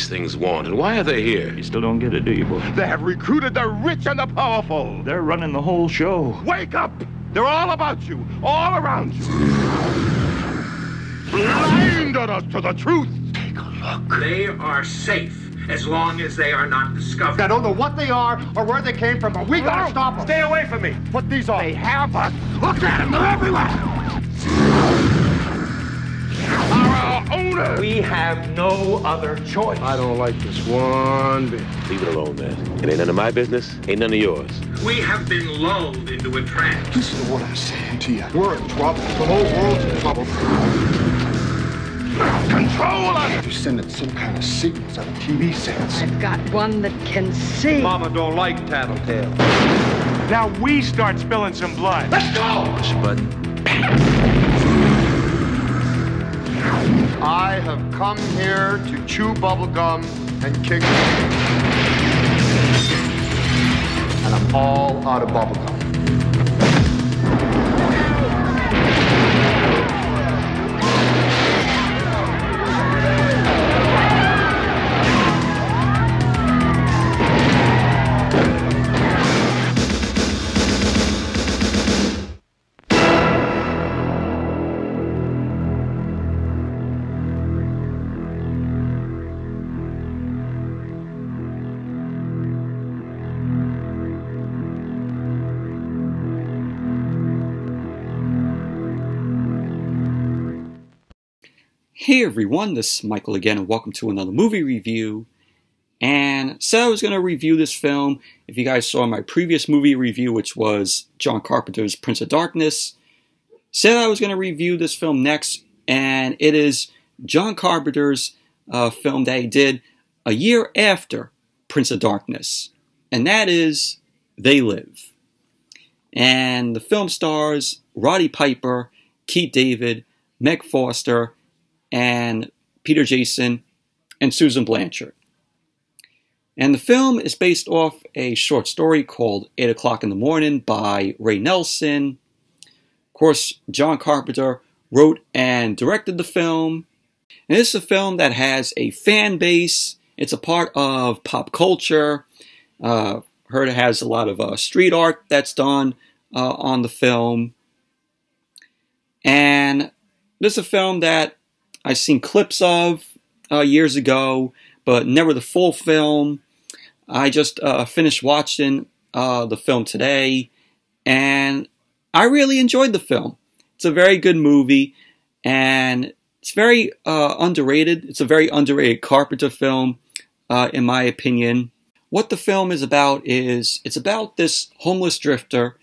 these things want, and why are they here? You still don't get it, do you, boy? They have recruited the rich and the powerful. They're running the whole show. Wake up! They're all about you, all around you. Blinded us to the truth. Take a look. They are safe as long as they are not discovered. I don't know what they are or where they came from, but we gotta stop them. Stay away from me. Put these on. They have us. Look at them. They're everywhere. Our owners. We have no other choice. I don't like this one bit. Leave it alone, man. It ain't none of my business. Ain't none of yours. We have been lulled into a trance. Listen to what I'm saying to you. We're in trouble. The whole world's in trouble. Control us! You're sending some kind of signals out of TV sets. I've got one that can see. Mama don't like tattletale. Now we start spilling some blood. Let's go! Push a button. I have come here to chew bubblegum and kick. And I'm all out of bubblegum. Hey everyone, this is Michael again, and welcome to another movie review. And said I was going to review this film. If you guys saw my previous movie review, which was John Carpenter's Prince of Darkness, said I was going to review this film next, and it is John Carpenter's film that he did a year after Prince of Darkness, and that is They Live. And the film stars Roddy Piper, Keith David, Meg Foster, and Peter Jason, and Susan Blanchard. And the film is based off a short story called 8 O'Clock in the Morning by Ray Nelson. Of course, John Carpenter wrote and directed the film. And this is a film that has a fan base. It's a part of pop culture. Heard it has a lot of street art that's done on the film. And this is a film that I've seen clips of years ago, but never the full film. I just finished watching the film today, and I really enjoyed the film. It's a very good movie, and it's very underrated. It's a very underrated Carpenter film, in my opinion. What the film is about is, it's about this homeless drifter,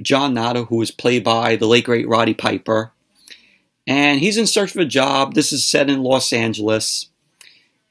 John Nada, who is played by the late great Roddy Piper. And he's in search of a job. This is set in Los Angeles.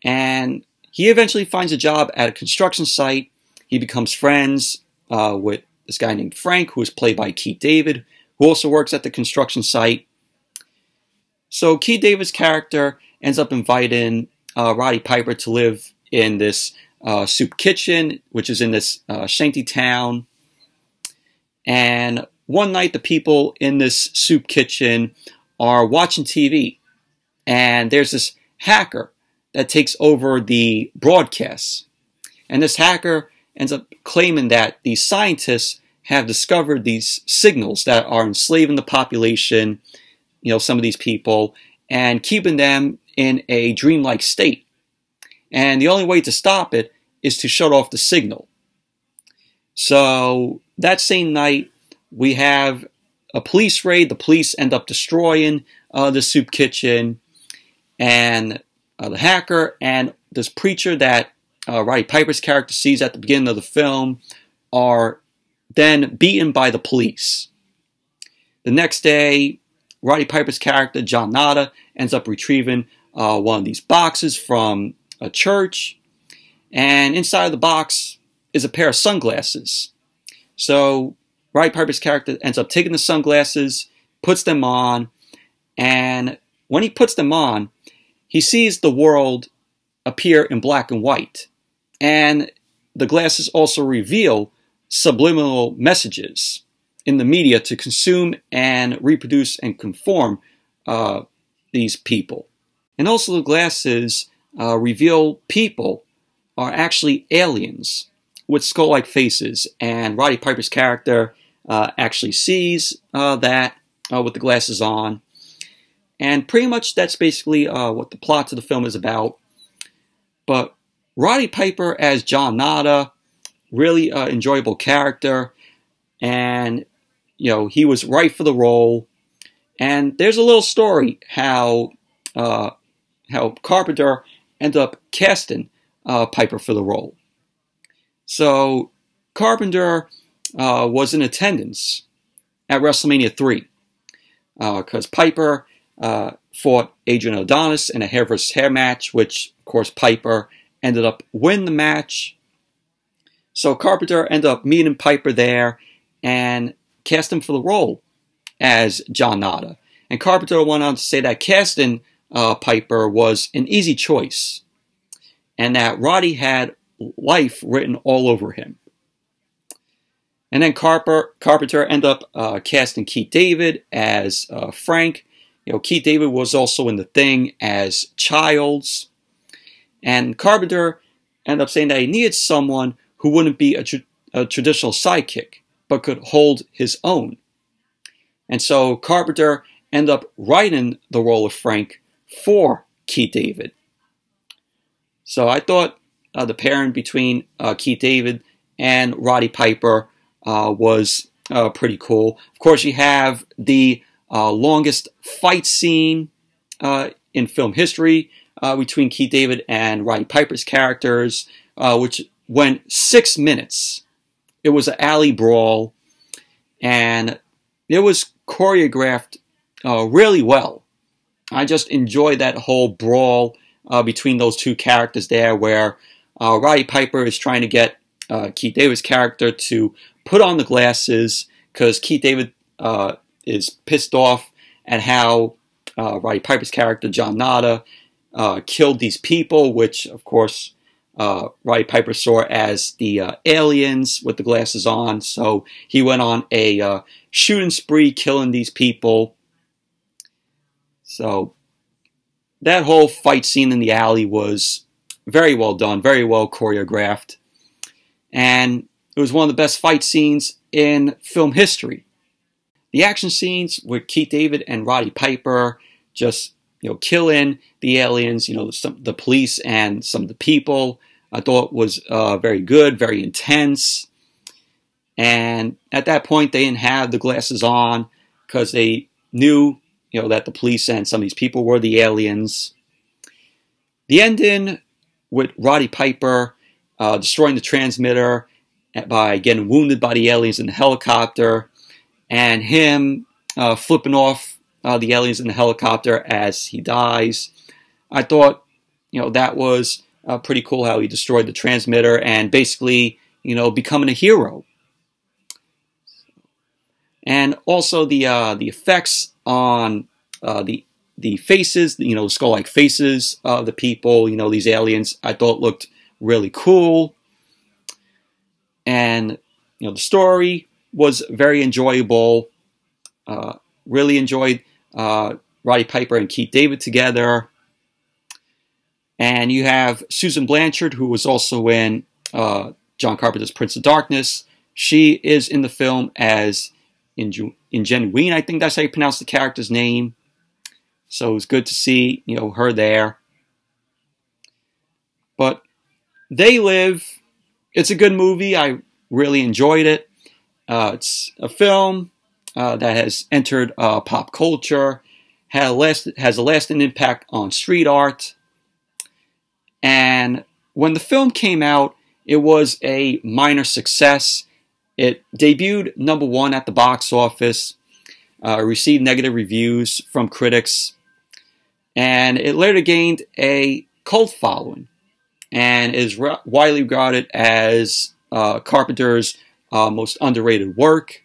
And he eventually finds a job at a construction site. He becomes friends with this guy named Frank, who is played by Keith David, who also works at the construction site. So Keith David's character ends up inviting Roddy Piper to live in this soup kitchen, which is in this shanty town. And one night, the people in this soup kitchen are watching TV, and there's this hacker that takes over the broadcasts. And this hacker ends up claiming that these scientists have discovered these signals that are enslaving the population, you know, some of these people, and keeping them in a dreamlike state. And the only way to stop it is to shut off the signal. So that same night, we have a police raid. The police end up destroying the soup kitchen, and the hacker and this preacher that Roddy Piper's character sees at the beginning of the film are then beaten by the police. The next day, Roddy Piper's character, John Nada, ends up retrieving one of these boxes from a church, and inside of the box is a pair of sunglasses. So Roddy Piper's character ends up taking the sunglasses, puts them on, and when he puts them on, he sees the world appear in black and white. And the glasses also reveal subliminal messages in the media to consume and reproduce and conform these people. And also the glasses reveal people are actually aliens with skull-like faces, and Roddy Piper's character actually sees that with the glasses on. And pretty much that's basically what the plot of the film is about. But Roddy Piper as John Nada, really enjoyable character, and he was right for the role. And there's a little story how Carpenter ended up casting Piper for the role. So Carpenter was in attendance at WrestleMania 3 because Piper fought Adrian Adonis in a hair versus hair match, which of course Piper ended up winning the match. So Carpenter ended up meeting Piper there and cast him for the role as John Nada. And Carpenter went on to say that casting Piper was an easy choice, and that Roddy had life written all over him. And then Carpenter ended up casting Keith David as Frank. Keith David was also in The Thing as Childs. And Carpenter ended up saying that he needed someone who wouldn't be a traditional sidekick, but could hold his own. And so Carpenter ended up writing the role of Frank for Keith David. So I thought the pairing between Keith David and Roddy Piper was pretty cool. Of course, you have the longest fight scene in film history between Keith David and Roddy Piper's characters, which went 6 minutes. It was an alley brawl, and it was choreographed really well. I just enjoyed that whole brawl between those two characters there, where Roddy Piper is trying to get Keith David's character to put on the glasses because Keith David is pissed off at how Roddy Piper's character, John Nada, killed these people, which, of course, Roddy Piper saw as the aliens with the glasses on. So he went on a shooting spree, killing these people. So that whole fight scene in the alley was very well done, very well choreographed. And it was one of the best fight scenes in film history. The action scenes with Keith David and Roddy Piper just, killing the aliens, the police and some of the people, I thought was very good, very intense. And at that point, they didn't have the glasses on because they knew, that the police and some of these people were the aliens. The ending with Roddy Piper destroying the transmitter by getting wounded by the aliens in the helicopter, and him flipping off the aliens in the helicopter as he dies. I thought, that was pretty cool how he destroyed the transmitter and basically, becoming a hero. And also the effects on the faces, skull-like faces of the people, these aliens, I thought looked really cool. And, the story was very enjoyable. Really enjoyed Roddy Piper and Keith David together. And you have Susan Blanchard, who was also in John Carpenter's Prince of Darkness. She is in the film as Ingenuine, I think that's how you pronounce the character's name. So it was good to see, her there. But They Live, it's a good movie. I really enjoyed it. It's a film that has entered pop culture, has a lasting impact on street art. And when the film came out, it was a minor success. It debuted #1 at the box office, received negative reviews from critics, and it later gained a cult following and is widely regarded as Carpenter's most underrated work.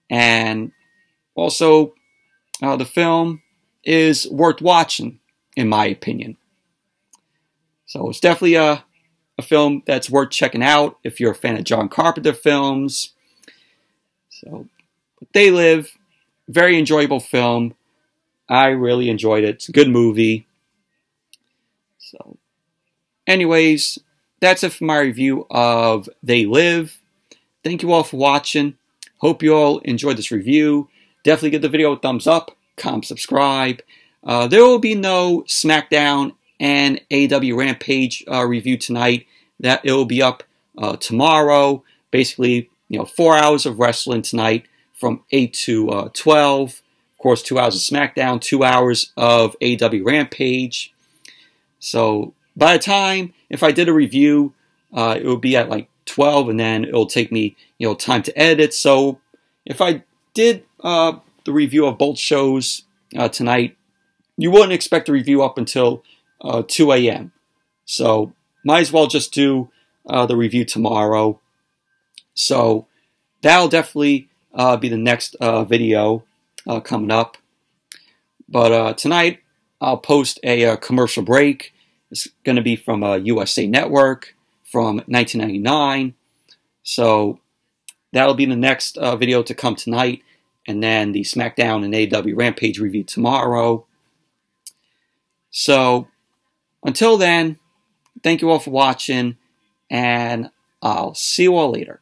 And also, the film is worth watching, in my opinion. So it's definitely a film that's worth checking out if you're a fan of John Carpenter films. So, They Live, very enjoyable film. I really enjoyed it. It's a good movie. So, anyways, that's it for my review of They Live. Thank you all for watching. Hope you all enjoyed this review. Definitely give the video a thumbs up, comment, subscribe. There will be no SmackDown and AEW Rampage review tonight. That it will be up tomorrow. Basically, 4 hours of wrestling tonight from 8 to 12. Of course, 2 hours of SmackDown, 2 hours of AEW Rampage. So by the time, if I did a review, it would be at like 12, and then it'll take me, time to edit. So if I did the review of both shows tonight, you wouldn't expect a review up until 2 a.m. So might as well just do the review tomorrow. So that'll definitely be the next video coming up. But tonight I'll post a commercial break. It's going to be from USA Network from 1999. So that'll be the next video to come tonight. And then the SmackDown and AEW Rampage review tomorrow. So until then, thank you all for watching. And I'll see you all later.